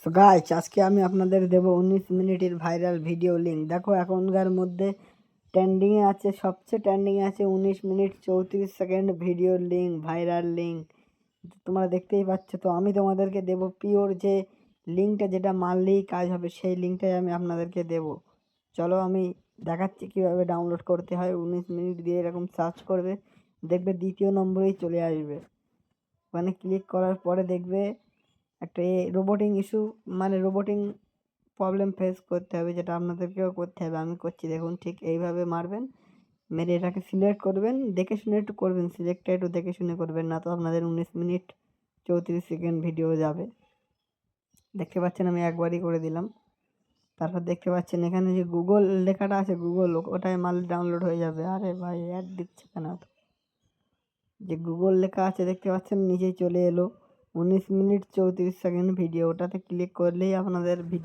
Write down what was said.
So guys, আজকে আমি আপনাদের দেব 19 মিনিটের ভাইরাল ভিডিও লিঙ্ক। দেখো এখনকার মধ্যে ট্রেন্ডিংয়ে আছে, সবচেয়ে ট্রেন্ডিংয়ে আছে 19 minute 34 second video link, viral link. তোমরা দেখতেই পাচ্ছ। তো আমি তোমাদেরকে দেব পিওর যে লিঙ্কটা, যেটা মারলেই কাজ হবে, সেই লিঙ্কটাই আমি আপনাদেরকে দেব। চলো আমি দেখাচ্ছি কীভাবে ডাউনলোড করতে হয়। 19 মিনিট দিয়ে এরকম সার্চ করবে, দেখবে দ্বিতীয় নম্বরেই চলে আসবে। ওখানে ক্লিক করার পরে দেখবে একটা রোবোটিং ইস্যু, মানে রোবোটিং প্রবলেম ফেস করতে হবে, যেটা আপনাদেরকেও করতে হবে। আমি করছি, দেখুন ঠিক এইভাবে মারবেন, মেরে এটাকে সিলেক্ট করবেন। দেখে শুনে একটু করবেন, সিলেক্টটা একটু দেখে শুনে করবেন, না তো আপনাদের 19 মিনিট 34 সেকেন্ড ভিডিও যাবে। দেখতে পাচ্ছেন আমি একবারই করে দিলাম। তারপর দেখতে পাচ্ছেন এখানে যে গুগল লেখাটা আছে, গুগল, ওটাই মারলে ডাউনলোড হয়ে যাবে। আরে ভাই, অ্যাড দিচ্ছে কেন? যে গুগল লেখা আছে দেখতে পাচ্ছেন, নিচেই চলে এলো 19 মিনিট 34 সেকেন্ড ভিডিও। ওটাতে ক্লিক করলেই আপনাদের ভিডিও